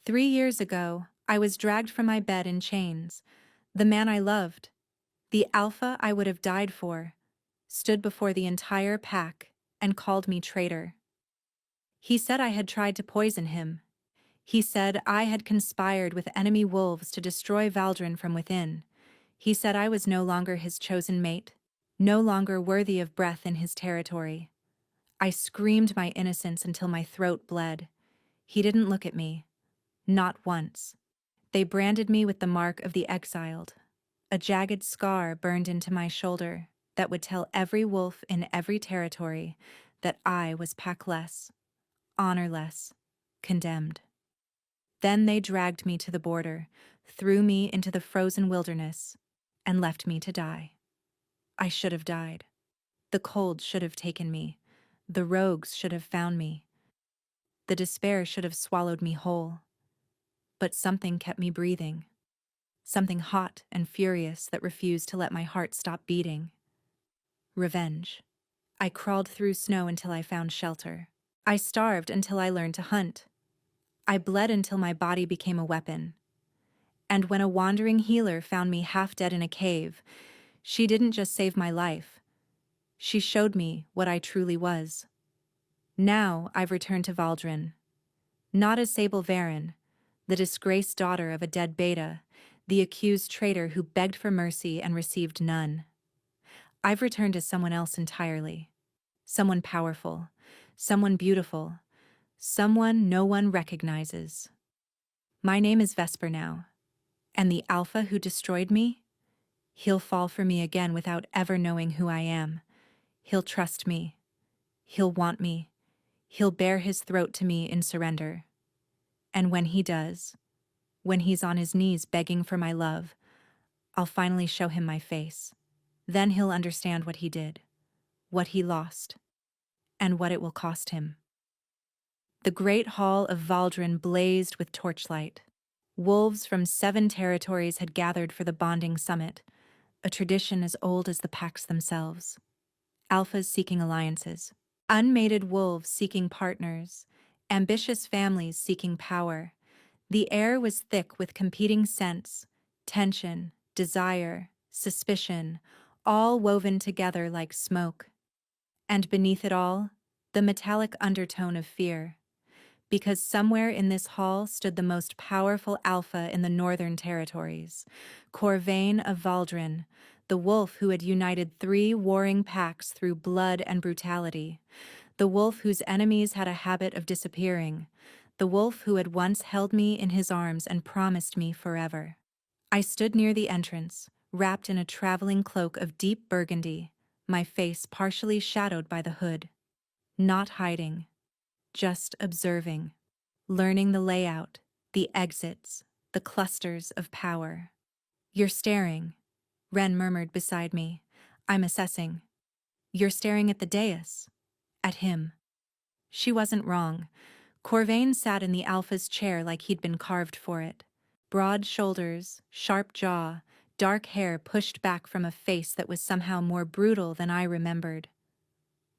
3 years ago, I was dragged from my bed in chains. The man I loved, the alpha I would have died for, stood before the entire pack and called me traitor. He said I had tried to poison him. He said I had conspired with enemy wolves to destroy Valdrin from within. He said I was no longer his chosen mate, no longer worthy of breath in his territory. I screamed my innocence until my throat bled. He didn't look at me. Not once. They branded me with the mark of the exiled, a jagged scar burned into my shoulder that would tell every wolf in every territory that I was packless, honorless, condemned. Then they dragged me to the border, threw me into the frozen wilderness, and left me to die. I should have died. The cold should have taken me. The rogues should have found me. The despair should have swallowed me whole. But something kept me breathing. Something hot and furious that refused to let my heart stop beating. Revenge. I crawled through snow until I found shelter. I starved until I learned to hunt. I bled until my body became a weapon. And when a wandering healer found me half dead in a cave, she didn't just save my life. She showed me what I truly was. Now I've returned to Valdrin. Not as Sable Varen, the disgraced daughter of a dead beta, the accused traitor who begged for mercy and received none. I've returned as someone else entirely. Someone powerful, someone beautiful, someone no one recognizes. My name is Vesper now, and the alpha who destroyed me, he'll fall for me again without ever knowing who I am. He'll trust me. He'll want me. He'll bare his throat to me in surrender. And when he does, when he's on his knees begging for my love, I'll finally show him my face. Then he'll understand what he did, what he lost, and what it will cost him. The great hall of Valdrin blazed with torchlight. Wolves from 7 territories had gathered for the bonding summit, a tradition as old as the packs themselves. Alphas seeking alliances, unmated wolves seeking partners, ambitious families seeking power. The air was thick with competing scents, tension, desire, suspicion, all woven together like smoke. And beneath it all, the metallic undertone of fear. Because somewhere in this hall stood the most powerful alpha in the northern territories, Corvain of Valdrin, the wolf who had united 3 warring packs through blood and brutality, the wolf whose enemies had a habit of disappearing, the wolf who had once held me in his arms and promised me forever. I stood near the entrance, wrapped in a traveling cloak of deep burgundy, my face partially shadowed by the hood. Not hiding, just observing, learning the layout, the exits, the clusters of power. You're staring, Ren murmured beside me. I'm assessing. You're staring at the dais. At him. She wasn't wrong. Corvain sat in the alpha's chair like he'd been carved for it. Broad shoulders, sharp jaw, dark hair pushed back from a face that was somehow more brutal than I remembered.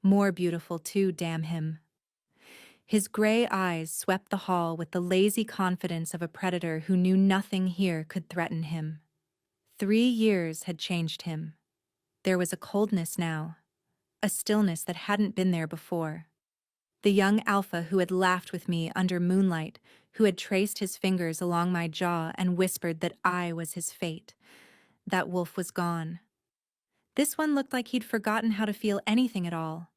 More beautiful too, damn him. His gray eyes swept the hall with the lazy confidence of a predator who knew nothing here could threaten him. 3 years had changed him. There was a coldness now, a stillness that hadn't been there before. The young alpha who had laughed with me under moonlight, who had traced his fingers along my jaw and whispered that I was his fate. That wolf was gone. This one looked like he'd forgotten how to feel anything at all.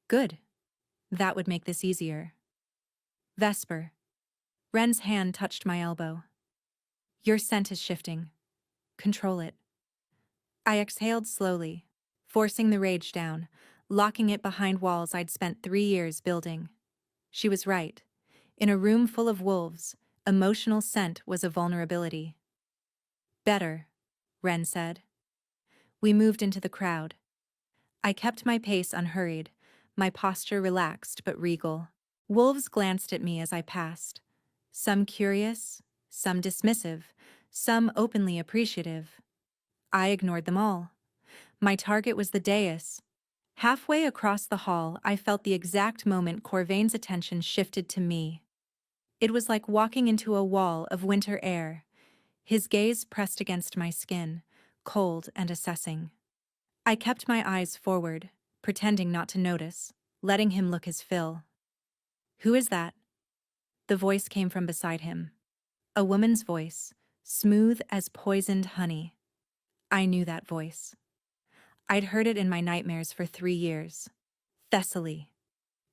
Good. That would make this easier. Vesper. Ren's hand touched my elbow. Your scent is shifting. Control it. I exhaled slowly, forcing the rage down, locking it behind walls I'd spent 3 years building. She was right. In a room full of wolves, emotional scent was a vulnerability. Better, Ren said. We moved into the crowd. I kept my pace unhurried, my posture relaxed but regal. Wolves glanced at me as I passed. Some curious, some dismissive, some openly appreciative. I ignored them all. My target was the dais. Halfway across the hall, I felt the exact moment Corvain's attention shifted to me. It was like walking into a wall of winter air, his gaze pressed against my skin, cold and assessing. I kept my eyes forward, pretending not to notice, letting him look his fill. "Who is that?" The voice came from beside him. A woman's voice, smooth as poisoned honey. I knew that voice. I'd heard it in my nightmares for 3 years. Thessaly.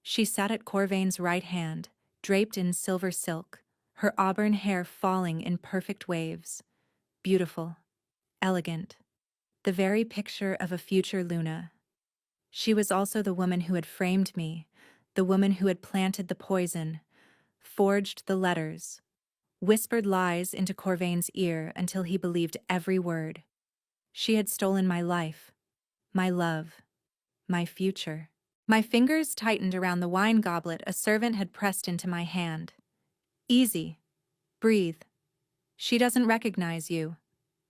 She sat at Corvain's right hand, draped in silver silk, her auburn hair falling in perfect waves. Beautiful. Elegant. The very picture of a future Luna. She was also the woman who had framed me, the woman who had planted the poison, forged the letters, whispered lies into Corvain's ear until he believed every word. She had stolen my life, my love, my future. My fingers tightened around the wine goblet a servant had pressed into my hand. "Easy. Breathe. She doesn't recognize you.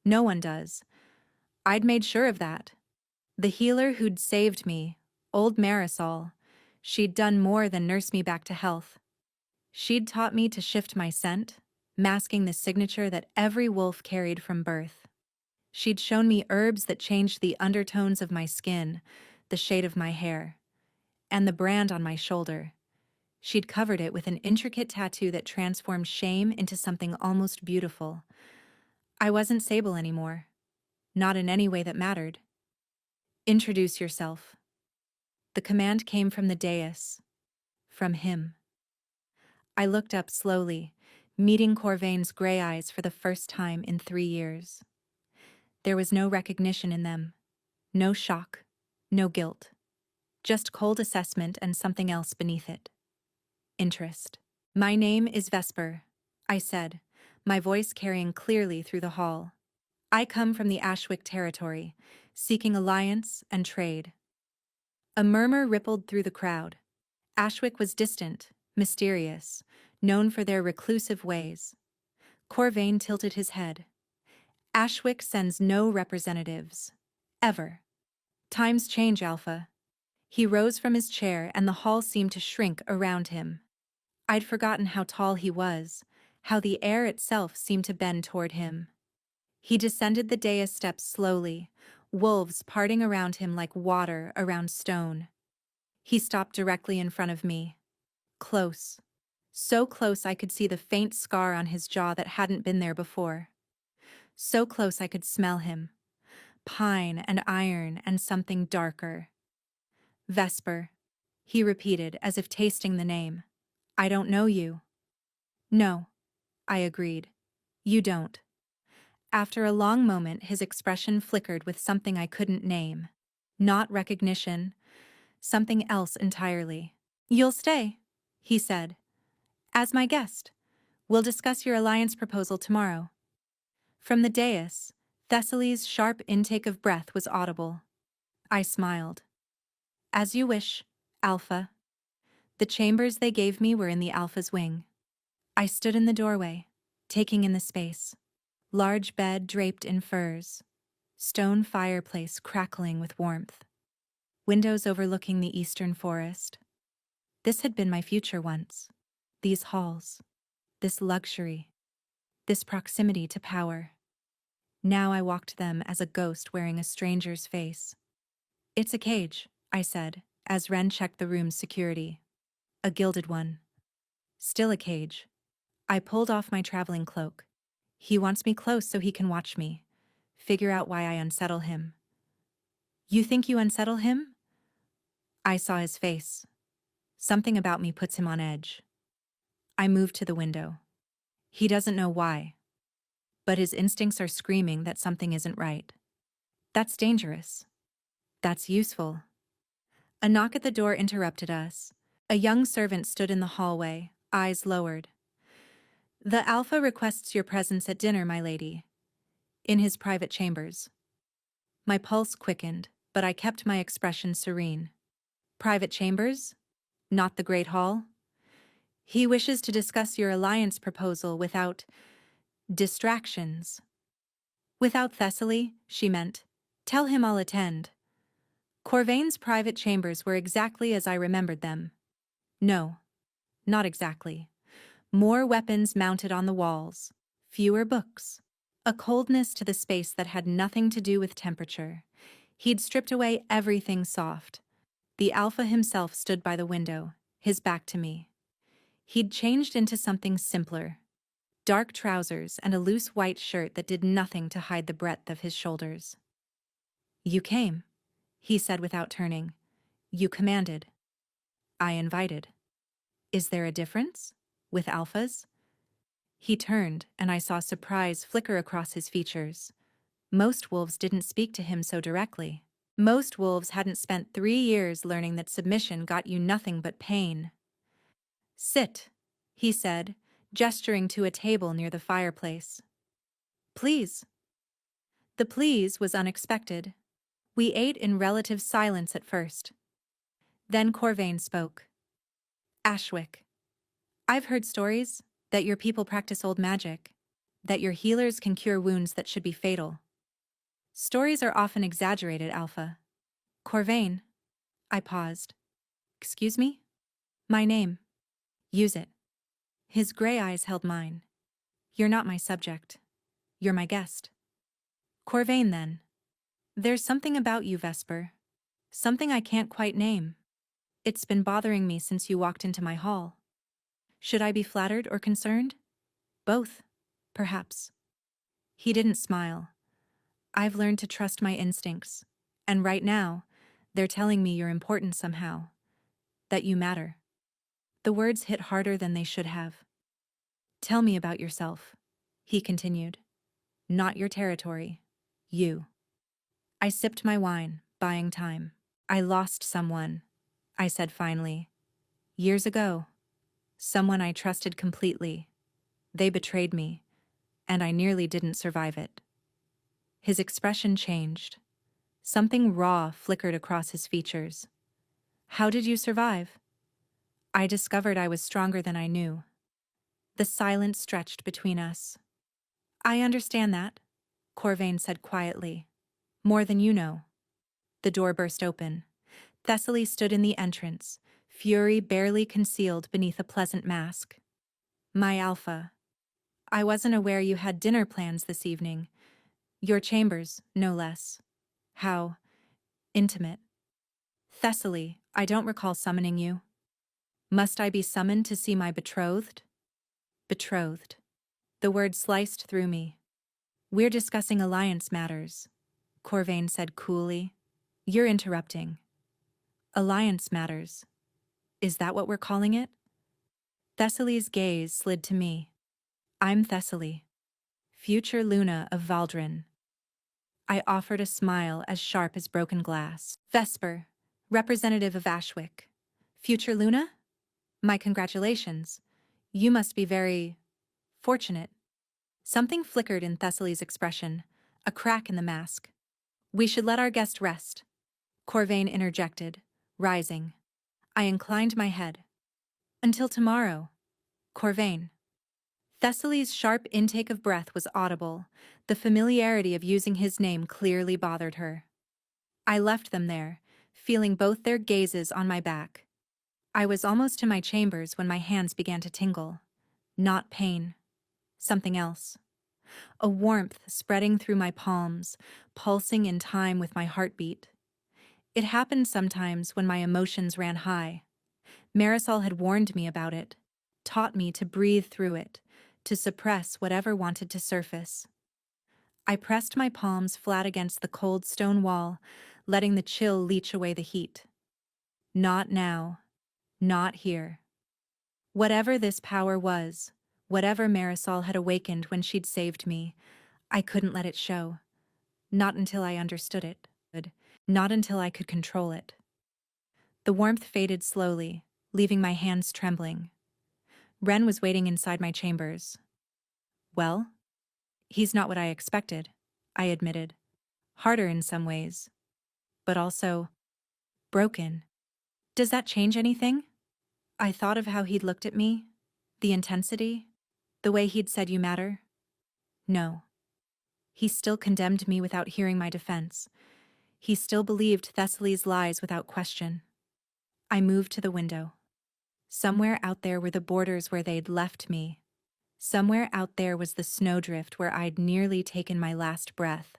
No one does. I'd made sure of that. The healer who'd saved me, old Marisol, she'd done more than nurse me back to health. She'd taught me to shift my scent, masking the signature that every wolf carried from birth. She'd shown me herbs that changed the undertones of my skin, the shade of my hair, and the brand on my shoulder. She'd covered it with an intricate tattoo that transformed shame into something almost beautiful. I wasn't Sable anymore. Not in any way that mattered. "Introduce yourself." The command came from the dais. From him. I looked up slowly, meeting Corvain's gray eyes for the first time in 3 years. There was no recognition in them. No shock. No guilt. Just cold assessment and something else beneath it. Interest. "My name is Vesper," I said, my voice carrying clearly through the hall. "I come from the Ashwick territory, seeking alliance and trade." A murmur rippled through the crowd. Ashwick was distant, mysterious, known for their reclusive ways. Corvain tilted his head. "Ashwick sends no representatives. Ever. Times change, Alpha." He rose from his chair and the hall seemed to shrink around him. I'd forgotten how tall he was, how the air itself seemed to bend toward him. He descended the dais steps slowly, wolves parting around him like water around stone. He stopped directly in front of me. Close. So close I could see the faint scar on his jaw that hadn't been there before. So close I could smell him. Pine and iron and something darker. "Vesper," he repeated as if tasting the name. "I don't know you." "No," I agreed. "You don't." After a long moment his expression flickered with something I couldn't name. Not recognition, something else entirely. "You'll stay," he said. "As my guest. We'll discuss your alliance proposal tomorrow." From the dais, Thessaly's sharp intake of breath was audible. I smiled. "As you wish, Alpha." The chambers they gave me were in the Alpha's wing. I stood in the doorway, taking in the space. Large bed draped in furs. Stone fireplace crackling with warmth. Windows overlooking the eastern forest. This had been my future once. These halls. This luxury. This proximity to power. Now I walked them as a ghost wearing a stranger's face. "It's a cage," I said, as Wren checked the room's security. "A gilded one." "Still a cage." I pulled off my traveling cloak. "He wants me close so he can watch me. Figure out why I unsettle him." "You think you unsettle him?" I saw his face. Something about me puts him on edge. I moved to the window. He doesn't know why. But his instincts are screaming that something isn't right. That's dangerous. That's useful. A knock at the door interrupted us. A young servant stood in the hallway, eyes lowered. "The Alpha requests your presence at dinner, my lady." In his private chambers. My pulse quickened, but I kept my expression serene. "Private chambers? Not the Great Hall?" "He wishes to discuss your alliance proposal without distractions." "Without Thessaly," she meant. "Tell him I'll attend." Corvain's private chambers were exactly as I remembered them. No, not exactly. More weapons mounted on the walls. Fewer books. A coldness to the space that had nothing to do with temperature. He'd stripped away everything soft. The Alpha himself stood by the window, his back to me. He'd changed into something simpler. Dark trousers and a loose white shirt that did nothing to hide the breadth of his shoulders. "You came," he said without turning. "You commanded. I invited. Is there a difference? With alphas?" He turned, and I saw surprise flicker across his features. Most wolves didn't speak to him so directly. Most wolves hadn't spent 3 years learning that submission got you nothing but pain. "Sit," he said, gesturing to a table near the fireplace. "Please." The please was unexpected. We ate in relative silence at first. Then Corvain spoke. "Ashwick, I've heard stories that your people practice old magic, that your healers can cure wounds that should be fatal. Stories are often exaggerated, Alpha." "Corvain." I paused. "Excuse me?" "My name. Use it." His gray eyes held mine. "You're not my subject. You're my guest." "Corvain, then." "There's something about you, Vesper. Something I can't quite name. It's been bothering me since you walked into my hall. Should I be flattered or concerned? Both, perhaps." He didn't smile. "I've learned to trust my instincts, and right now, they're telling me you're important somehow. That you matter." The words hit harder than they should have. "Tell me about yourself," he continued. "Not your territory. You." I sipped my wine, buying time. "I lost someone," I said finally. "Years ago. Someone I trusted completely. They betrayed me, and I nearly didn't survive it." His expression changed. Something raw flickered across his features. "How did you survive?" "I discovered I was stronger than I knew." The silence stretched between us. "I understand that," Corvain said quietly. "More than you know." The door burst open. Thessaly stood in the entrance, fury barely concealed beneath a pleasant mask. "My Alpha, I wasn't aware you had dinner plans this evening. Your chambers, no less. How intimate." "Thessaly, I don't recall summoning you." "Must I be summoned to see my betrothed?" "Betrothed." The word sliced through me. "We're discussing alliance matters," Corvain said coolly. "You're interrupting." "Alliance matters. Is that what we're calling it?" Thessaly's gaze slid to me. "I'm Thessaly, future Luna of Valdrin." I offered a smile as sharp as broken glass. "Vesper, representative of Ashwick. Future Luna? My congratulations. You must be very fortunate." Something flickered in Thessaly's expression, a crack in the mask. "We should let our guest rest," Corvain interjected, rising. I inclined my head. "Until tomorrow, Corvain." Thessaly's sharp intake of breath was audible. The familiarity of using his name clearly bothered her. I left them there, feeling both their gazes on my back. I was almost to my chambers when my hands began to tingle. Not pain. Something else. A warmth spreading through my palms, pulsing in time with my heartbeat. It happened sometimes when my emotions ran high. Marisol had warned me about it, taught me to breathe through it, to suppress whatever wanted to surface. I pressed my palms flat against the cold stone wall, letting the chill leach away the heat. Not now. Not here. Whatever this power was, whatever Marisol had awakened when she'd saved me, I couldn't let it show. Not until I understood it. Not until I could control it. The warmth faded slowly, leaving my hands trembling. Ren was waiting inside my chambers. "Well?" "He's not what I expected," I admitted. "Harder in some ways. But also broken." "Does that change anything?" I thought of how he'd looked at me, the intensity, the way he'd said you matter. No. He still condemned me without hearing my defense. He still believed Thessaly's lies without question. I moved to the window. Somewhere out there were the borders where they'd left me. Somewhere out there was the snowdrift where I'd nearly taken my last breath.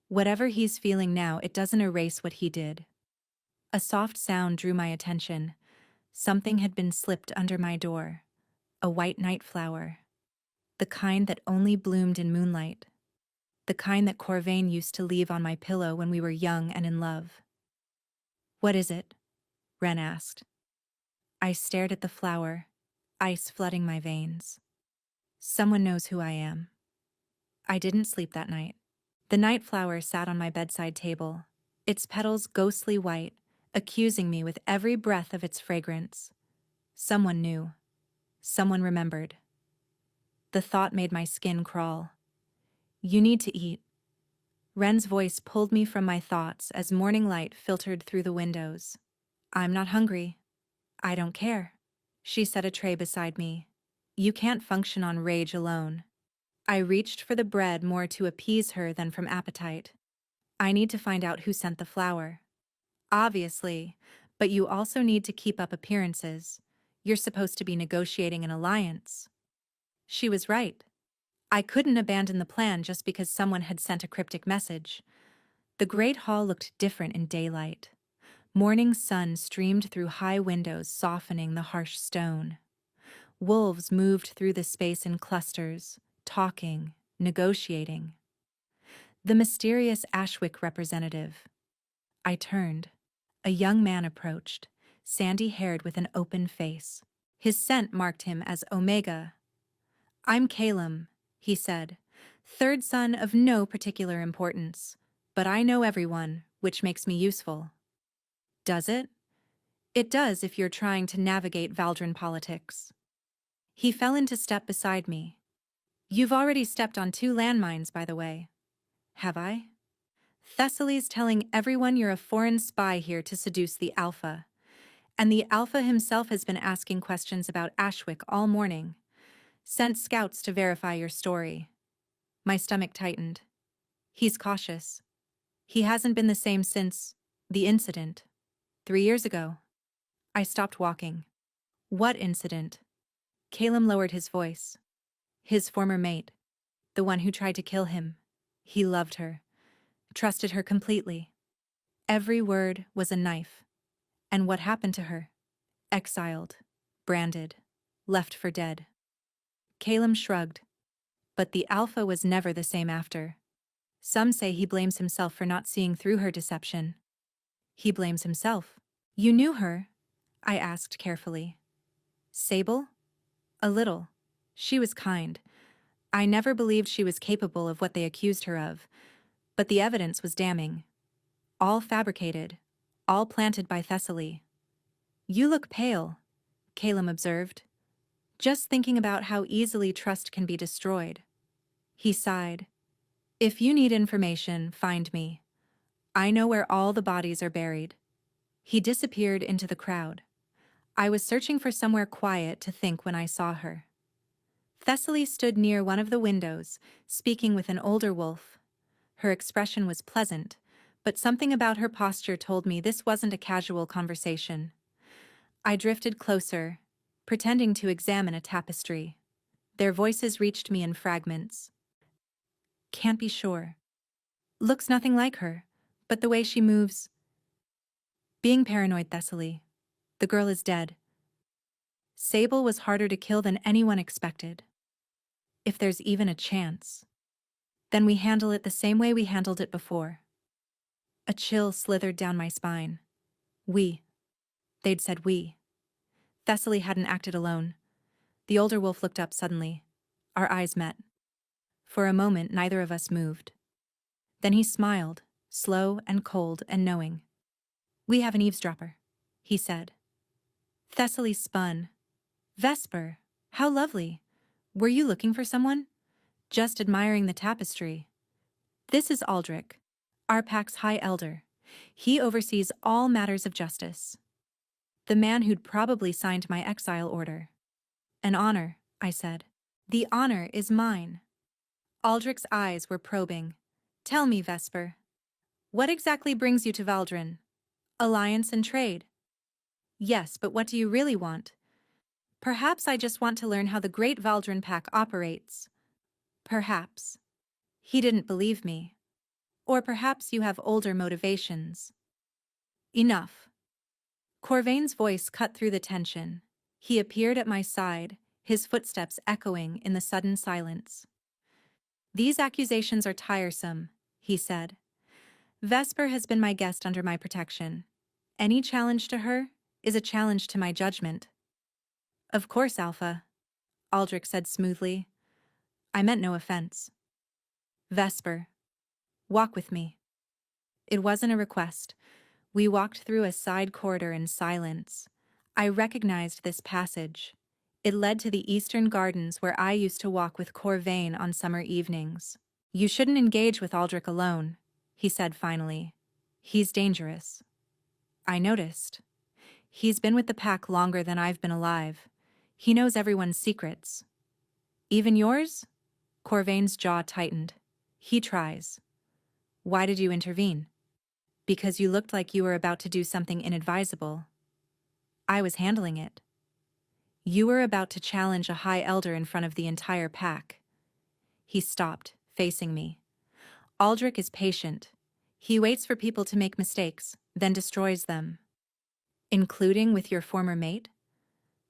Whatever he's feeling now, it doesn't erase what he did. A soft sound drew my attention. Something had been slipped under my door. A white night flower. The kind that only bloomed in moonlight. The kind that Corvain used to leave on my pillow when we were young and in love. "What is it?" Ren asked. I stared at the flower, ice flooding my veins. Someone knows who I am. I didn't sleep that night. The night flower sat on my bedside table, its petals ghostly white, accusing me with every breath of its fragrance. Someone knew. Someone remembered. The thought made my skin crawl. "You need to eat." Ren's voice pulled me from my thoughts as morning light filtered through the windows. "I'm not hungry." "I don't care." She set a tray beside me. "You can't function on rage alone." I reached for the bread more to appease her than from appetite. "I need to find out who sent the flower." "Obviously, but you also need to keep up appearances. You're supposed to be negotiating an alliance." She was right. I couldn't abandon the plan just because someone had sent a cryptic message. The great hall looked different in daylight. Morning sun streamed through high windows, softening the harsh stone. Wolves moved through the space in clusters, talking, negotiating. The mysterious Ashwick representative. I turned. A young man approached, sandy-haired with an open face. His scent marked him as Omega. "I'm Calum," he said, "third son of no particular importance, but I know everyone, which makes me useful." "Does it?" "It does if you're trying to navigate Valdrin politics." He fell into step beside me. "You've already stepped on 2 landmines, by the way." "Have I?" "Thessaly's telling everyone you're a foreign spy here to seduce the Alpha. And the Alpha himself has been asking questions about Ashwick all morning. Sent scouts to verify your story." My stomach tightened. He's cautious. He hasn't been the same since the incident. 3 years ago. I stopped walking. "What incident?" Calum lowered his voice. "His former mate. The one who tried to kill him. He loved her. Trusted her completely. Every word was a knife. And what happened to her? Exiled. Branded. Left for dead." Calum shrugged. "But the Alpha was never the same after. Some say he blames himself for not seeing through her deception." "He blames himself." "You knew her?" I asked carefully. "Sable?" "A little. She was kind. I never believed she was capable of what they accused her of, but the evidence was damning. All fabricated, all planted by Thessaly." "You look pale," Calum observed. "Just thinking about how easily trust can be destroyed." He sighed. "If you need information, find me. I know where all the bodies are buried." He disappeared into the crowd. I was searching for somewhere quiet to think when I saw her. Thessaly stood near one of the windows, speaking with an older wolf. Her expression was pleasant, but something about her posture told me this wasn't a casual conversation. I drifted closer, pretending to examine a tapestry. Their voices reached me in fragments. "Can't be sure. Looks nothing like her, but the way she moves." "Being paranoid, Thessaly. The girl is dead. Sable was harder to kill than anyone expected. If there's even a chance, then we handle it the same way we handled it before." A chill slithered down my spine. "We." They'd said we. Thessaly hadn't acted alone. The older wolf looked up suddenly. Our eyes met. For a moment, neither of us moved. Then he smiled, slow and cold and knowing. "We have an eavesdropper," he said. Thessaly spun. "Vesper, how lovely. Were you looking for someone?" "Just admiring the tapestry." "This is Aldrich, our pack's High Elder. He oversees all matters of justice." The man who'd probably signed my exile order. "An honor," I said. "The honor is mine." Aldrich's eyes were probing. "Tell me, Vesper, what exactly brings you to Valdrin? Alliance and trade?" "Yes, but what do you really want? Perhaps I just want to learn how the Great Valdrin Pack operates. Perhaps. He didn't believe me. Or perhaps you have older motivations. Enough. Corvain's voice cut through the tension. He appeared at my side, his footsteps echoing in the sudden silence. These accusations are tiresome, he said. Vesper has been my guest under my protection. Any challenge to her is a challenge to my judgment. Of course, Alpha, Aldrich said smoothly. I meant no offense. Vesper, walk with me. It wasn't a request. We walked through a side corridor in silence. I recognized this passage. It led to the eastern gardens where I used to walk with Corvain on summer evenings. You shouldn't engage with Aldrich alone, he said finally. He's dangerous. I noticed. He's been with the pack longer than I've been alive. He knows everyone's secrets. Even yours? Corvain's jaw tightened. He tries. Why did you intervene? Because you looked like you were about to do something inadvisable. I was handling it. You were about to challenge a high elder in front of the entire pack. He stopped, facing me. Aldrich is patient. He waits for people to make mistakes, then destroys them. Including with your former mate?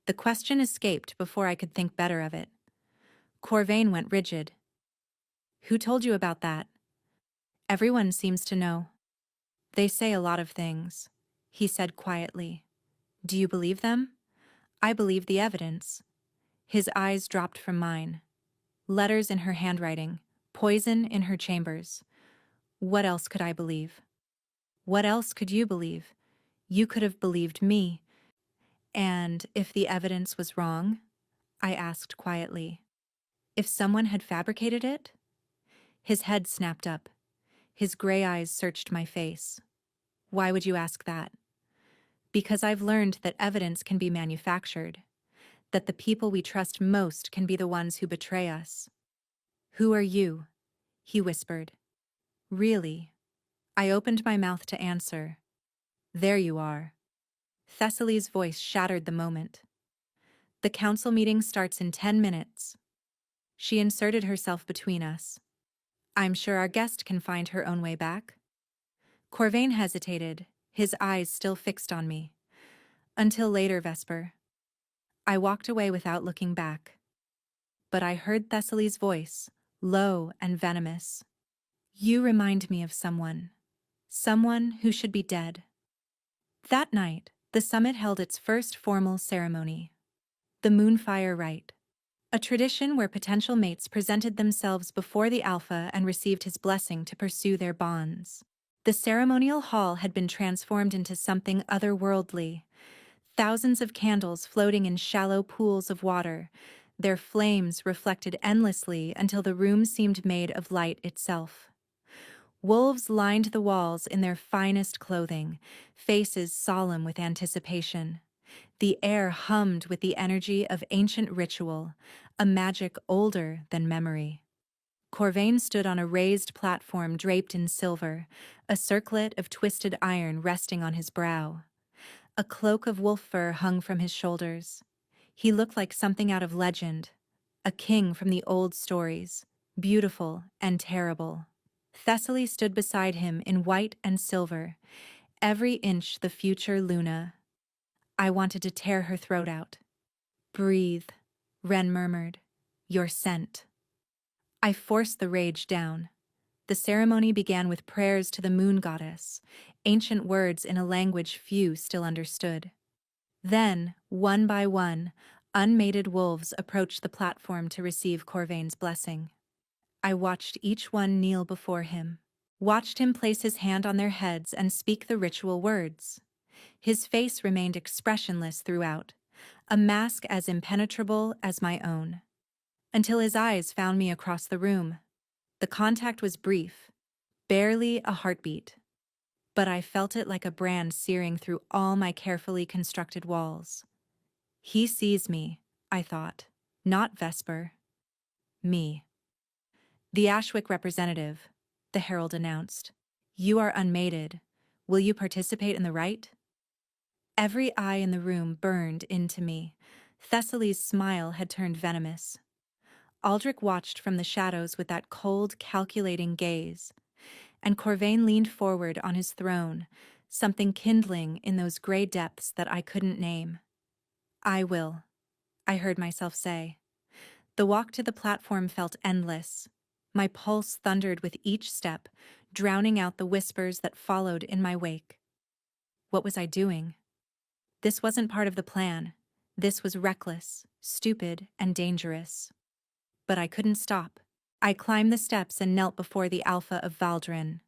The question escaped before I could think better of it. Corvain went rigid. Who told you about that? Everyone seems to know. They say a lot of things, he said quietly. Do you believe them? I believe the evidence. His eyes dropped from mine. Letters in her handwriting, poison in her chambers. What else could I believe? What else could you believe? You could have believed me. And if the evidence was wrong? I asked quietly. If someone had fabricated it? His head snapped up. His gray eyes searched my face. Why would you ask that? Because I've learned that evidence can be manufactured, that the people we trust most can be the ones who betray us. Who are you? He whispered. Really? I opened my mouth to answer. There you are. Thessaly's voice shattered the moment. The council meeting starts in 10 minutes. She inserted herself between us. I'm sure our guest can find her own way back. Corvain hesitated, his eyes still fixed on me. Until later, Vesper. I walked away without looking back. But I heard Thessaly's voice, low and venomous. You remind me of someone. Someone who should be dead. That night, the summit held its first formal ceremony. The Moonfire Rite. A tradition where potential mates presented themselves before the Alpha and received his blessing to pursue their bonds. The ceremonial hall had been transformed into something otherworldly. Thousands of candles floating in shallow pools of water, their flames reflected endlessly until the room seemed made of light itself. Wolves lined the walls in their finest clothing, faces solemn with anticipation. The air hummed with the energy of ancient ritual, a magic older than memory. Corvain stood on a raised platform draped in silver, a circlet of twisted iron resting on his brow. A cloak of wolf fur hung from his shoulders. He looked like something out of legend, a king from the old stories, beautiful and terrible. Thessaly stood beside him in white and silver, every inch the future Luna. I wanted to tear her throat out. Breathe, Wren murmured. Your scent. I forced the rage down. The ceremony began with prayers to the moon goddess, ancient words in a language few still understood. Then, one by one, unmated wolves approached the platform to receive Corvain's blessing. I watched each one kneel before him, watched him place his hand on their heads and speak the ritual words. His face remained expressionless throughout, a mask as impenetrable as my own. Until his eyes found me across the room. The contact was brief, barely a heartbeat. But I felt it like a brand searing through all my carefully constructed walls. He sees me, I thought. Not Vesper. Me. The Ashwick representative, the herald announced. You are unmated. Will you participate in the rite? Every eye in the room burned into me. Thessaly's smile had turned venomous. Aldrich watched from the shadows with that cold, calculating gaze, and Corvain leaned forward on his throne, something kindling in those gray depths that I couldn't name. "I will," I heard myself say. The walk to the platform felt endless. My pulse thundered with each step, drowning out the whispers that followed in my wake. What was I doing? This wasn't part of the plan. This was reckless, stupid, and dangerous. But I couldn't stop. I climbed the steps and knelt before the Alpha of Valdrin.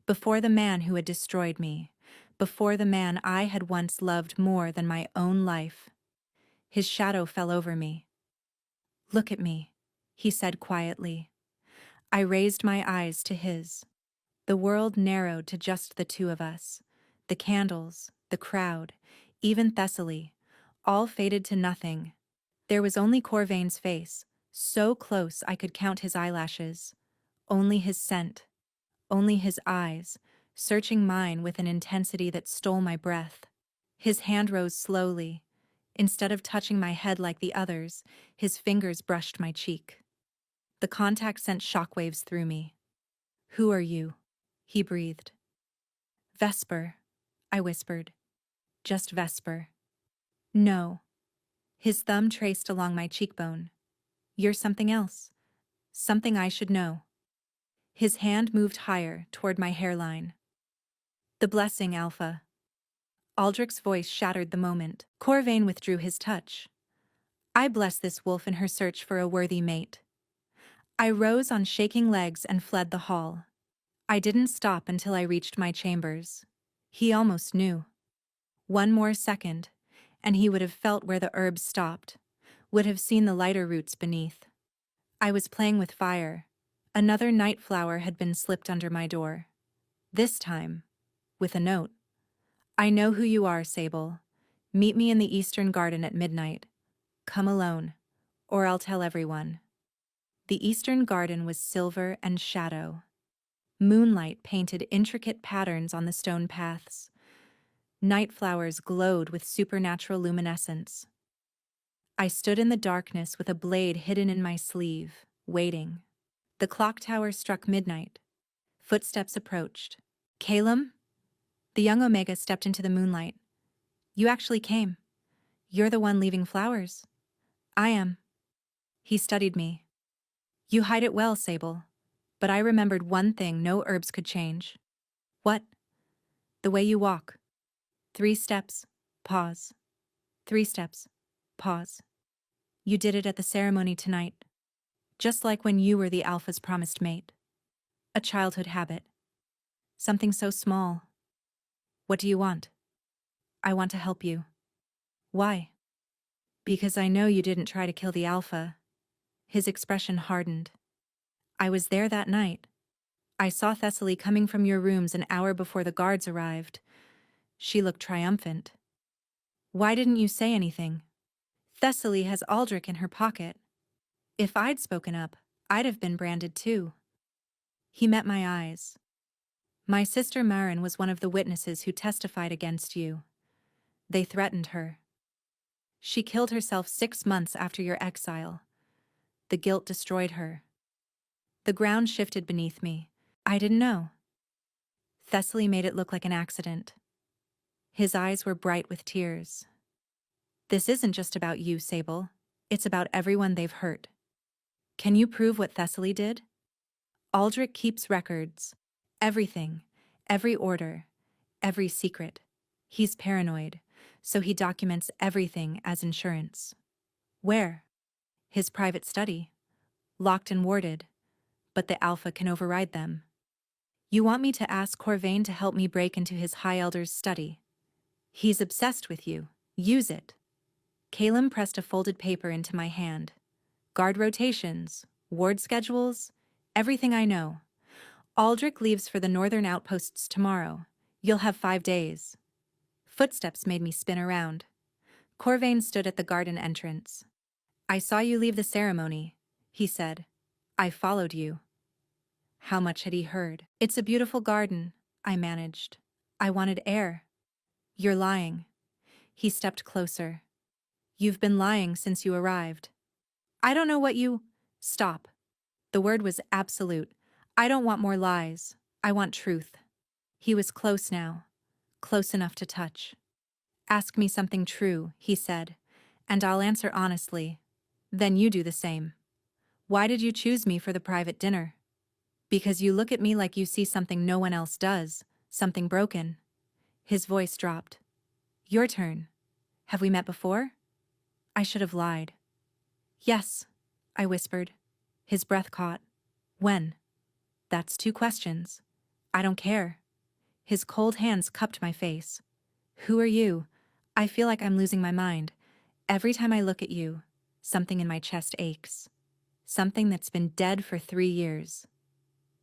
Before the man who had destroyed me. Before the man I had once loved more than my own life. His shadow fell over me. "Look at me," he said quietly. I raised my eyes to his. The world narrowed to just the two of us. The candles, the crowd, even Thessaly, all faded to nothing. There was only Corvain's face, so close I could count his eyelashes. Only his scent. Only his eyes, searching mine with an intensity that stole my breath. His hand rose slowly. Instead of touching my head like the others, his fingers brushed my cheek. The contact sent shockwaves through me. "Who are you?" he breathed. "Vesper," I whispered. "Just Vesper." "No." His thumb traced along my cheekbone. "You're something else. Something I should know." His hand moved higher, toward my hairline. "The blessing, Alpha." Aldrich's voice shattered the moment. Corvain withdrew his touch. "I bless this wolf in her search for a worthy mate." I rose on shaking legs and fled the hall. I didn't stop until I reached my chambers. He almost knew. One more second, and he would have felt where the herbs stopped, would have seen the lighter roots beneath. I was playing with fire. Another night flower had been slipped under my door. This time, with a note. "I know who you are, Sable. Meet me in the Eastern Garden at midnight. Come alone, or I'll tell everyone." The Eastern Garden was silver and shadow. Moonlight painted intricate patterns on the stone paths. Night flowers glowed with supernatural luminescence. I stood in the darkness with a blade hidden in my sleeve, waiting. The clock tower struck midnight. Footsteps approached. "Calum?" The young Omega stepped into the moonlight. "You actually came. You're the one leaving flowers." "I am." He studied me. "You hide it well, Sable. But I remembered one thing no herbs could change." "What?" "The way you walk. 3 steps, pause. 3 steps, pause. You did it at the ceremony tonight. Just like when you were the Alpha's promised mate. A childhood habit. Something so small. What do you want?" "I want to help you." "Why?" "Because I know you didn't try to kill the Alpha." His expression hardened. "I was there that night. I saw Thessaly coming from your rooms an hour before the guards arrived. She looked triumphant." "Why didn't you say anything?" "Thessaly has Aldrich in her pocket. If I'd spoken up, I'd have been branded too." He met my eyes. "My sister Marin was one of the witnesses who testified against you. They threatened her. She killed herself 6 months after your exile. The guilt destroyed her." The ground shifted beneath me. "I didn't know." Thessaly made it look like an accident. His eyes were bright with tears. "This isn't just about you, Sable. It's about everyone they've hurt. Can you prove what Thessaly did?" "Aldrich keeps records. Everything. Every order. Every secret. He's paranoid, so he documents everything as insurance." "Where?" "His private study. Locked and warded. But the Alpha can override them." "You want me to ask Corvain to help me break into his High Elder's study?" "He's obsessed with you. Use it." Calum pressed a folded paper into my hand. "Guard rotations, ward schedules, everything I know. Aldrich leaves for the northern outposts tomorrow. You'll have 5 days." Footsteps made me spin around. Corvain stood at the garden entrance. "I saw you leave the ceremony," he said. "I followed you." How much had he heard? "It's a beautiful garden," I managed. "I wanted air." "You're lying." He stepped closer. You've been lying since you arrived. I don't know what you— Stop. The word was absolute. I don't want more lies. I want truth. He was close now. Close enough to touch. Ask me something true, he said, and I'll answer honestly. Then you do the same. Why did you choose me for the private dinner? Because you look at me like you see something no one else does, something broken. His voice dropped. Your turn. Have we met before? I should have lied. Yes, I whispered. His breath caught. When? That's 2 questions. I don't care. His cold hands cupped my face. Who are you? I feel like I'm losing my mind. Every time I look at you, something in my chest aches. Something that's been dead for 3 years.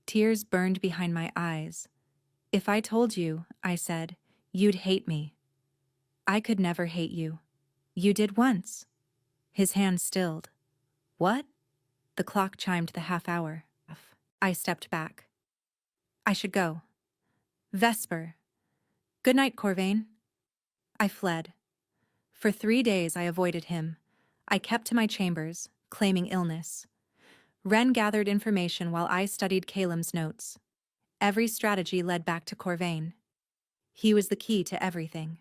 Tears burned behind my eyes. If I told you, I said, you'd hate me. I could never hate you. You did once. His hand stilled. What? The clock chimed the half hour. I stepped back. I should go. Vesper. Good night, Corvain. I fled. For 3 days I avoided him. I kept to my chambers, claiming illness. Ren gathered information while I studied Calem's notes. Every strategy led back to Corvain. He was the key to everything.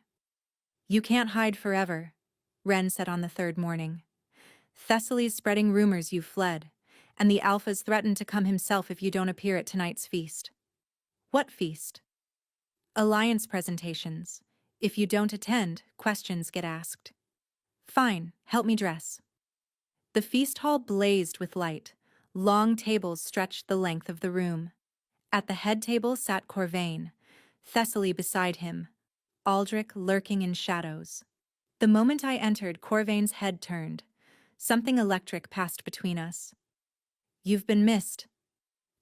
You can't hide forever, Ren said on the 3rd morning. Thessaly's spreading rumors you fled, and the Alphas threatened to come himself if you don't appear at tonight's feast. What feast? Alliance presentations. If you don't attend, questions get asked. Fine, help me dress. The feast hall blazed with light. Long tables stretched the length of the room. At the head table sat Corvain, Thessaly beside him, Aldrich lurking in shadows. The moment I entered, Corvain's head turned. Something electric passed between us. You've been missed.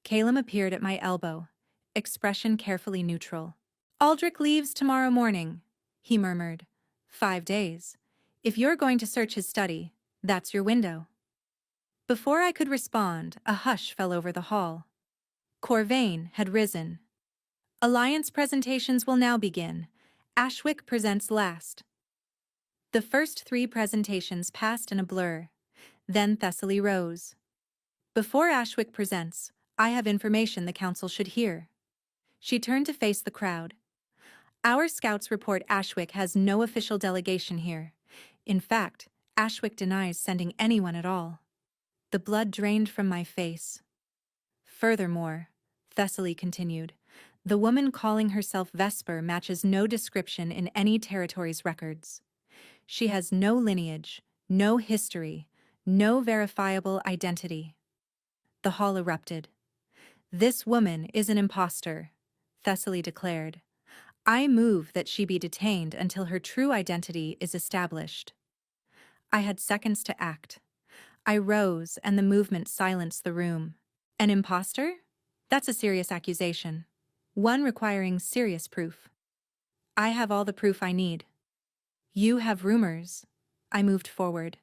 Calem appeared at my elbow, expression carefully neutral. Aldrich leaves tomorrow morning, he murmured. 5 days. If you're going to search his study, that's your window. Before I could respond, a hush fell over the hall. Corvain had risen. Alliance presentations will now begin. Ashwick presents last. The first 3 presentations passed in a blur. Then Thessaly rose. Before Ashwick presents, I have information the council should hear. She turned to face the crowd. Our scouts report Ashwick has no official delegation here. In fact, Ashwick denies sending anyone at all. The blood drained from my face. Furthermore, Thessaly continued, the woman calling herself Vesper matches no description in any territory's records. She has no lineage, no history, no verifiable identity. The hall erupted. This woman is an imposter, Thessaly declared. I move that she be detained until her true identity is established. I had seconds to act. I rose and the movement silenced the room. An imposter? That's a serious accusation. One requiring serious proof. I have all the proof I need. You have rumors. I moved forward.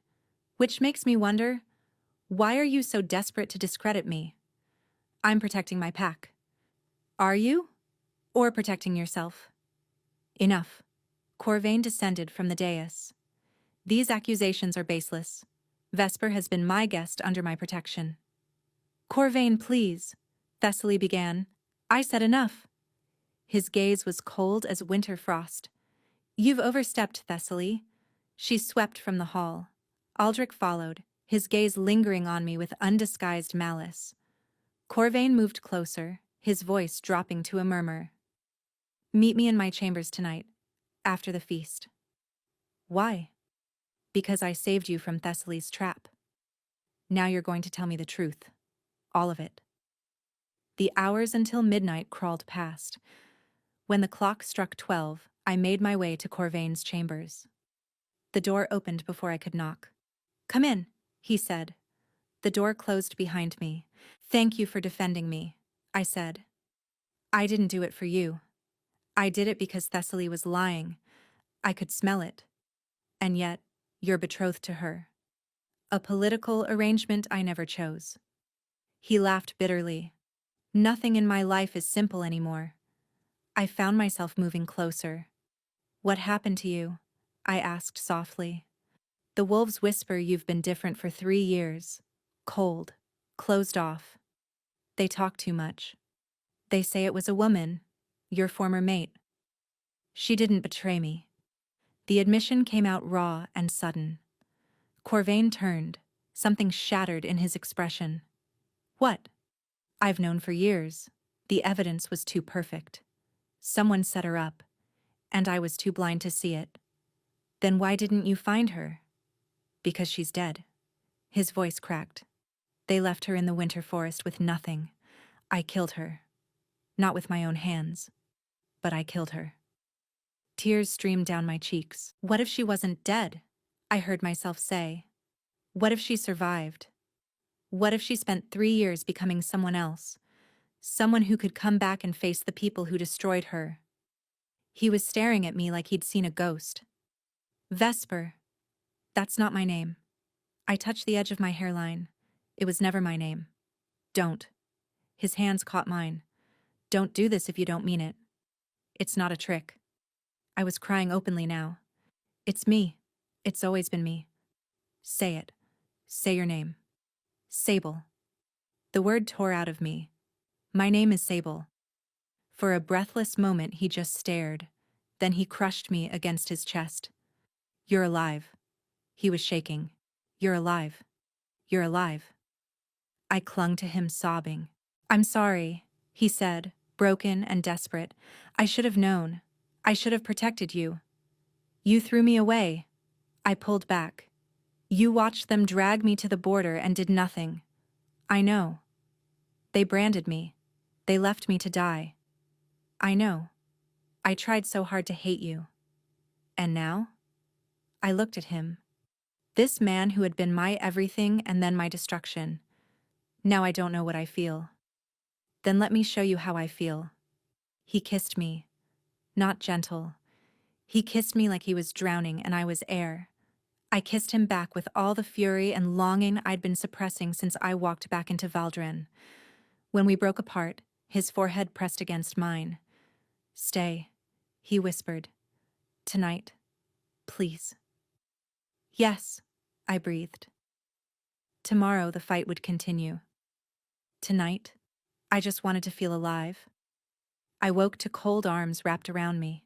Which makes me wonder, why are you so desperate to discredit me? I'm protecting my pack. Are you? Or protecting yourself? Enough. Corvain descended from the dais. These accusations are baseless. Vesper has been my guest under my protection. Corvain, please, Thessaly began. I said enough. His gaze was cold as winter frost. You've overstepped, Thessaly. She swept from the hall. Aldrich followed, his gaze lingering on me with undisguised malice. Corvain moved closer, his voice dropping to a murmur. Meet me in my chambers tonight, after the feast. Why? Because I saved you from Thessaly's trap. Now you're going to tell me the truth. All of it. The hours until midnight crawled past. When the clock struck 12, I made my way to Corvain's chambers. The door opened before I could knock. Come in, he said. The door closed behind me. Thank you for defending me, I said. I didn't do it for you. I did it because Thessaly was lying. I could smell it. And yet, you're betrothed to her. A political arrangement I never chose. He laughed bitterly. Nothing in my life is simple anymore. I found myself moving closer. What happened to you? I asked softly. The wolves whisper you've been different for 3 years. Cold. Closed off. They talk too much. They say it was a woman, your former mate. She didn't betray me. The admission came out raw and sudden. Corvain turned, something shattered in his expression. What? I've known for years. The evidence was too perfect. Someone set her up, and I was too blind to see it. Then why didn't you find her? Because she's dead. His voice cracked. They left her in the winter forest with nothing. I killed her. Not with my own hands, but I killed her. Tears streamed down my cheeks. What if she wasn't dead? I heard myself say. What if she survived? What if she spent 3 years becoming someone else? Someone who could come back and face the people who destroyed her. He was staring at me like he'd seen a ghost. Vesper. That's not my name. I touched the edge of my hairline. It was never my name. Don't. His hands caught mine. Don't do this if you don't mean it. It's not a trick. I was crying openly now. It's me. It's always been me. Say it. Say your name. Sable. The word tore out of me. My name is Sable. For a breathless moment he just stared. Then he crushed me against his chest. You're alive. He was shaking. You're alive. You're alive. I clung to him sobbing. I'm sorry, he said, broken and desperate. I should have known. I should have protected you. You threw me away. I pulled back. You watched them drag me to the border and did nothing. I know. They branded me. They left me to die. I know. I tried so hard to hate you. And now? I looked at him. This man who had been my everything and then my destruction. Now I don't know what I feel. Then let me show you how I feel. He kissed me. Not gentle. He kissed me like he was drowning and I was air. I kissed him back with all the fury and longing I'd been suppressing since I walked back into Valdren. When we broke apart, his forehead pressed against mine. Stay, he whispered. Tonight, please. Yes, I breathed. Tomorrow the fight would continue. Tonight, I just wanted to feel alive. I woke to cold arms wrapped around me.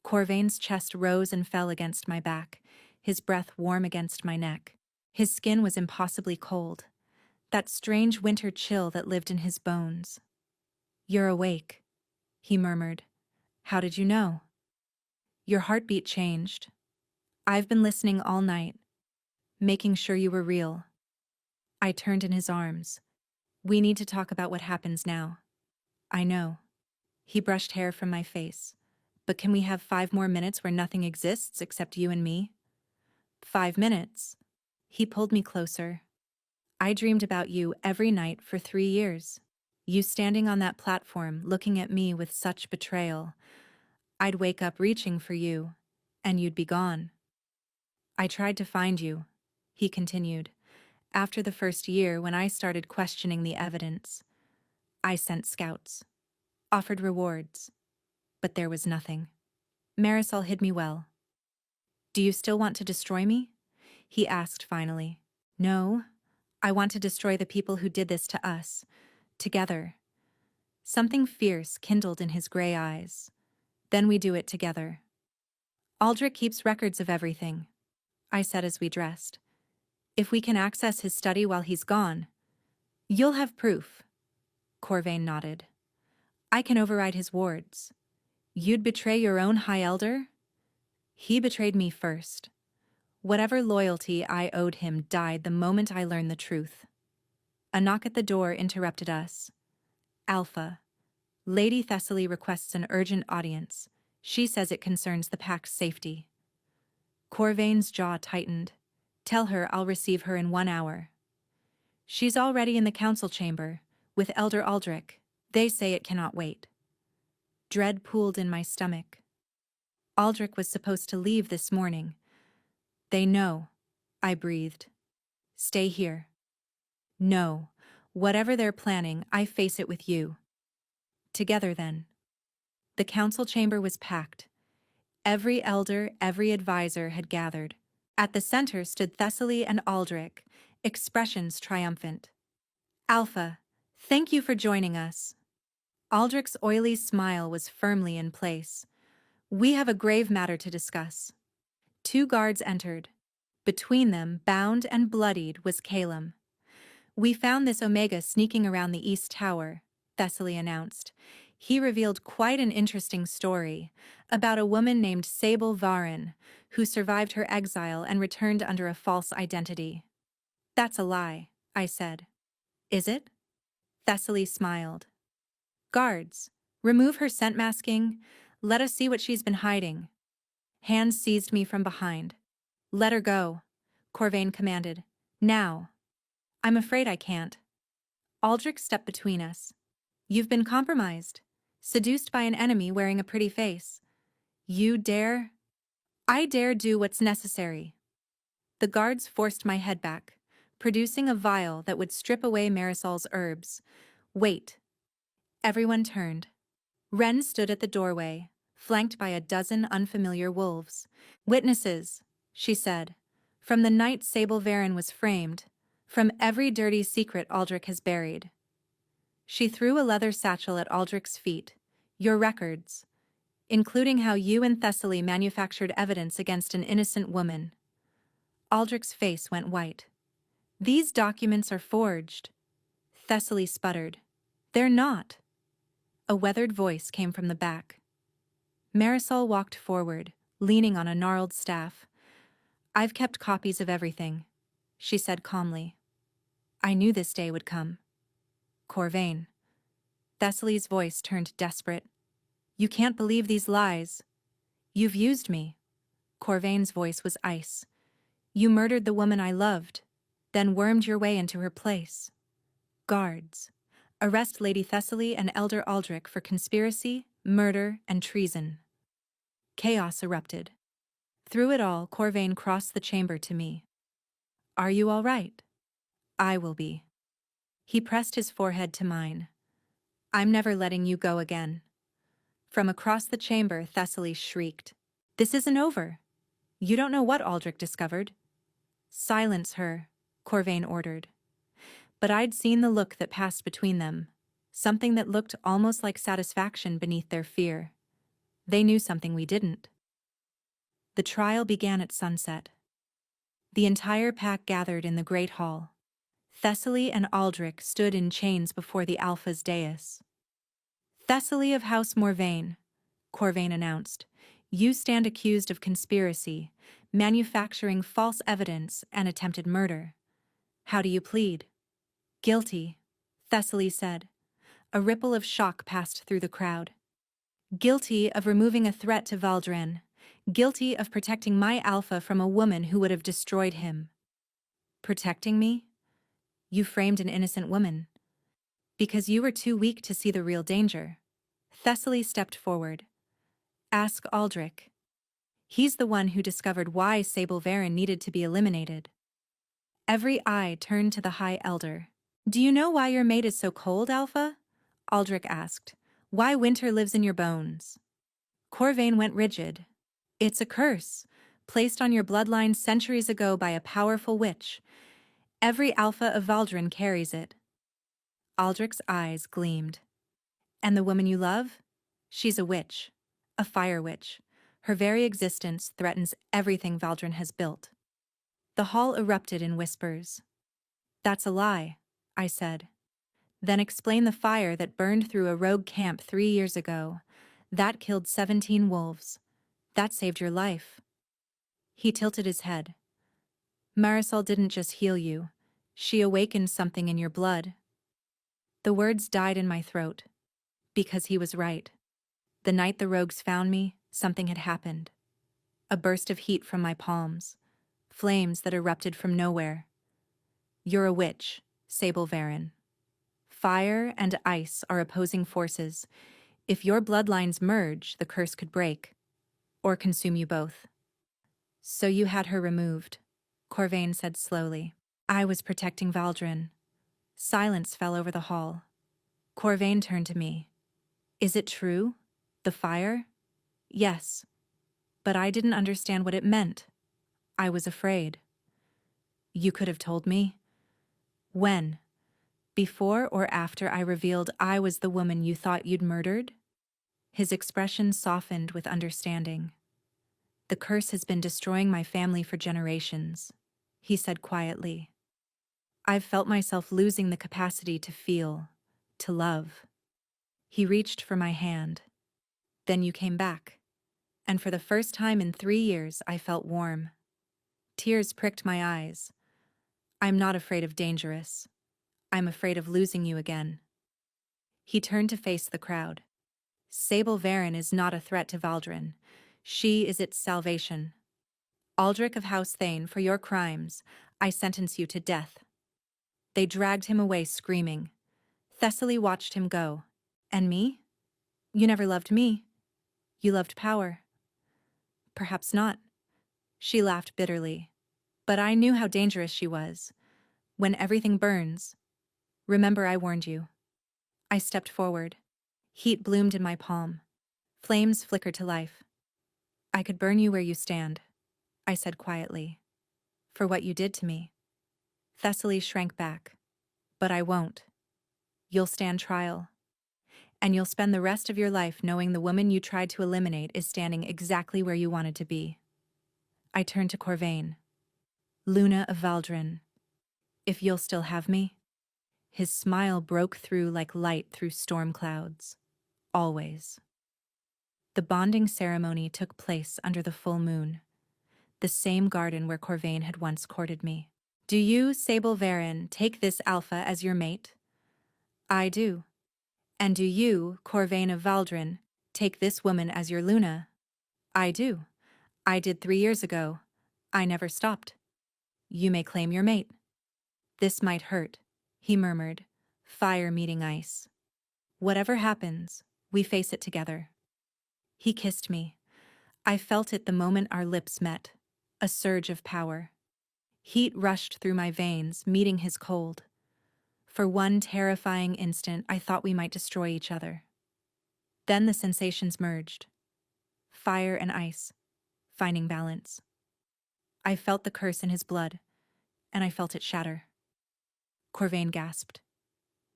Corvain's chest rose and fell against my back, his breath warm against my neck. His skin was impossibly cold, that strange winter chill that lived in his bones. You're awake, he murmured. How did you know? Your heartbeat changed. I've been listening all night, making sure you were real. I turned in his arms. We need to talk about what happens now. I know. He brushed hair from my face. But can we have 5 more minutes where nothing exists except you and me? 5 minutes. He pulled me closer. I dreamed about you every night for 3 years. You standing on that platform looking at me with such betrayal. I'd wake up reaching for you, and you'd be gone. I tried to find you, he continued. After the first year when I started questioning the evidence, I sent scouts, offered rewards, but there was nothing. Marisol hid me well. Do you still want to destroy me? He asked finally. No, I want to destroy the people who did this to us, together. Something fierce kindled in his gray eyes. Then we do it together. Aldrich keeps records of everything, I said as we dressed. If we can access his study while he's gone, you'll have proof. Corvain nodded. I can override his wards. You'd betray your own High Elder? He betrayed me first. Whatever loyalty I owed him died the moment I learned the truth. A knock at the door interrupted us. Alpha. Lady Thessaly requests an urgent audience. She says it concerns the pack's safety. Corvain's jaw tightened. Tell her I'll receive her in 1 hour. She's already in the council chamber, with Elder Aldrich. They say it cannot wait. Dread pooled in my stomach. Aldrich was supposed to leave this morning. They know, I breathed. Stay here. No, whatever they're planning, I face it with you. Together then. The council chamber was packed. Every elder, every advisor had gathered. At the center stood Thessaly and Aldrich, expressions triumphant. Alpha, thank you for joining us. Aldrich's oily smile was firmly in place. We have a grave matter to discuss. Two guards entered. Between them, bound and bloodied, was Calum. We found this Omega sneaking around the East Tower, Thessaly announced. He revealed quite an interesting story about a woman named Sable Varin, who survived her exile and returned under a false identity. That's a lie, I said. Is it? Thessaly smiled. Guards, remove her scent masking. Let us see what she's been hiding. Hands seized me from behind. Let her go, Corvain commanded. Now. I'm afraid I can't. Aldrich stepped between us. You've been compromised. Seduced by an enemy wearing a pretty face. You dare? I dare do what's necessary. The guards forced my head back, producing a vial that would strip away Marisol's herbs. Wait. Everyone turned. Wren stood at the doorway, flanked by a dozen unfamiliar wolves. Witnesses, she said. From the night Sable Varin was framed, from every dirty secret Aldrich has buried. She threw a leather satchel at Aldrich's feet. Your records, including how you and Thessaly manufactured evidence against an innocent woman. Aldrich's face went white. These documents are forged. Thessaly sputtered. They're not. A weathered voice came from the back. Marisol walked forward, leaning on a gnarled staff. I've kept copies of everything, she said calmly. I knew this day would come. Corvain. Thessaly's voice turned desperate. You can't believe these lies. You've used me. Corvain's voice was ice. You murdered the woman I loved, then wormed your way into her place. Guards. Arrest Lady Thessaly and Elder Aldrich for conspiracy, murder, and treason. Chaos erupted. Through it all, Corvain crossed the chamber to me. Are you all right? I will be. He pressed his forehead to mine. I'm never letting you go again. From across the chamber, Thessaly shrieked. This isn't over. You don't know what Aldrich discovered. Silence her, Corvain ordered. But I'd seen the look that passed between them, something that looked almost like satisfaction beneath their fear. They knew something we didn't. The trial began at sunset. The entire pack gathered in the Great Hall. Thessaly and Aldrich stood in chains before the Alpha's dais. Thessaly of House Morvain, Corvain announced. You stand accused of conspiracy, manufacturing false evidence, and attempted murder. How do you plead? Guilty, Thessaly said. A ripple of shock passed through the crowd. Guilty of removing a threat to Valdren. Guilty of protecting my Alpha from a woman who would have destroyed him. Protecting me? You framed an innocent woman. Because you were too weak to see the real danger. Thessaly stepped forward. Ask Aldrich. He's the one who discovered why Sable Varin needed to be eliminated. Every eye turned to the High Elder. Do you know why your mate is so cold, Alpha? Aldrich asked. Why winter lives in your bones? Corvain went rigid. It's a curse, placed on your bloodline centuries ago by a powerful witch. Every Alpha of Valdren carries it. Aldrich's eyes gleamed. And the woman you love? She's a witch. A fire witch. Her very existence threatens everything Valdren has built. The hall erupted in whispers. That's a lie, I said. Then explain the fire that burned through a rogue camp 3 years ago. That killed 17 wolves. That saved your life. He tilted his head. Marisol didn't just heal you. She awakened something in your blood. The words died in my throat. Because he was right. The night the rogues found me, something had happened. A burst of heat from my palms. Flames that erupted from nowhere. You're a witch, Sable Varin. Fire and ice are opposing forces. If your bloodlines merge, the curse could break. Or consume you both. So you had her removed, Corvain said slowly. I was protecting Valdren. Silence fell over the hall. Corvain turned to me. Is it true? The fire? Yes. But I didn't understand what it meant. I was afraid. You could have told me? When? Before or after I revealed I was the woman you thought you'd murdered? His expression softened with understanding. The curse has been destroying my family for generations, he said quietly. I've felt myself losing the capacity to feel, to love. He reached for my hand. Then you came back. And for the first time in 3 years, I felt warm. Tears pricked my eyes. I'm not afraid of dangerous. I'm afraid of losing you again. He turned to face the crowd. Sable Varen is not a threat to Valdrin. She is its salvation. Aldrich of House Thane, for your crimes, I sentence you to death. They dragged him away screaming. Thessaly watched him go. And me? You never loved me. You loved power. Perhaps not. She laughed bitterly. But I knew how dangerous she was. When everything burns. Remember I warned you. I stepped forward. Heat bloomed in my palm. Flames flickered to life. I could burn you where you stand, I said quietly. For what you did to me. Thessaly shrank back. But I won't. You'll stand trial. And you'll spend the rest of your life knowing the woman you tried to eliminate is standing exactly where you wanted to be. I turned to Corvain. Luna of Valdrin. If you'll still have me? His smile broke through like light through storm clouds. Always. The bonding ceremony took place under the full moon. The same garden where Corvain had once courted me. Do you, Sable Varen, take this Alpha as your mate? I do. And do you, Corvain of Valdrin, take this woman as your Luna? I do. I did 3 years ago. I never stopped. You may claim your mate. This might hurt, he murmured, fire meeting ice. Whatever happens, we face it together. He kissed me. I felt it the moment our lips met, a surge of power. Heat rushed through my veins, meeting his cold. For one terrifying instant, I thought we might destroy each other. Then the sensations merged. Fire and ice, finding balance. I felt the curse in his blood, and I felt it shatter. Corvain gasped.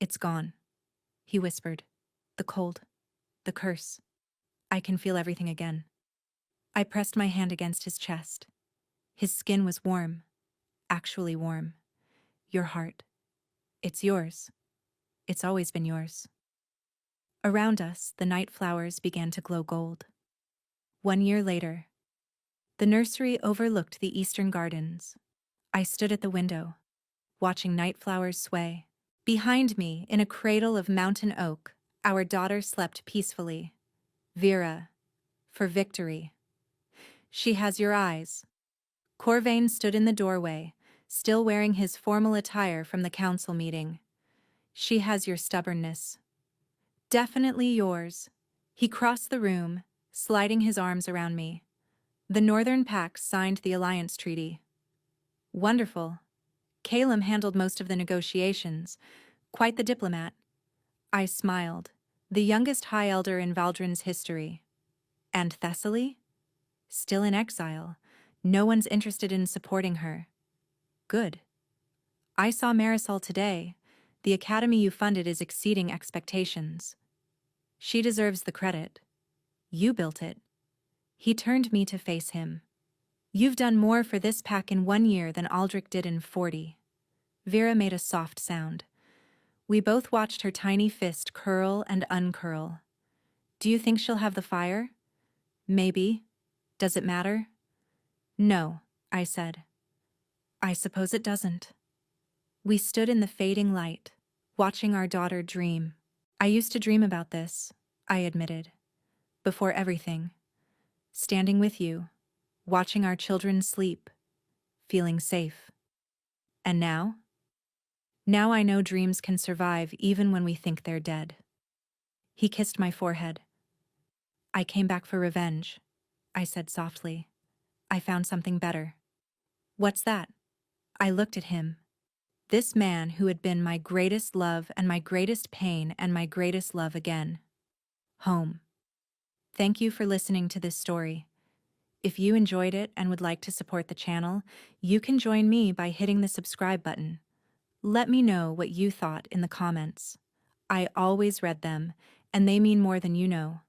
It's gone, he whispered. The cold, the curse. I can feel everything again. I pressed my hand against his chest. His skin was warm, actually warm. Your heart. It's yours. It's always been yours. Around us, the night flowers began to glow gold. 1 year later, the nursery overlooked the eastern gardens. I stood at the window, watching night flowers sway. Behind me, in a cradle of mountain oak, our daughter slept peacefully. Vera, for victory. She has your eyes. Corvain stood in the doorway, still wearing his formal attire from the council meeting. She has your stubbornness. Definitely yours. He crossed the room, sliding his arms around me. The Northern Pact signed the alliance treaty. Wonderful. Calum handled most of the negotiations. Quite the diplomat. I smiled. The youngest High Elder in Valdrin's history. And Thessaly? Still in exile. No one's interested in supporting her. Good. I saw Marisol today. The academy you funded is exceeding expectations. She deserves the credit. You built it. He turned me to face him. You've done more for this pack in 1 year than Aldrich did in 40. Vera made a soft sound. We both watched her tiny fist curl and uncurl. Do you think she'll have the fire? Maybe. Does it matter? No, I said. I suppose it doesn't. We stood in the fading light, watching our daughter dream. I used to dream about this, I admitted. Before everything. Standing with you, watching our children sleep, feeling safe. And now? Now I know dreams can survive even when we think they're dead. He kissed my forehead. I came back for revenge, I said softly. I found something better. What's that? I looked at him. This man who had been my greatest love and my greatest pain and my greatest love again. Home. Thank you for listening to this story. If you enjoyed it and would like to support the channel, you can join me by hitting the subscribe button. Let me know what you thought in the comments. I always read them, and they mean more than you know.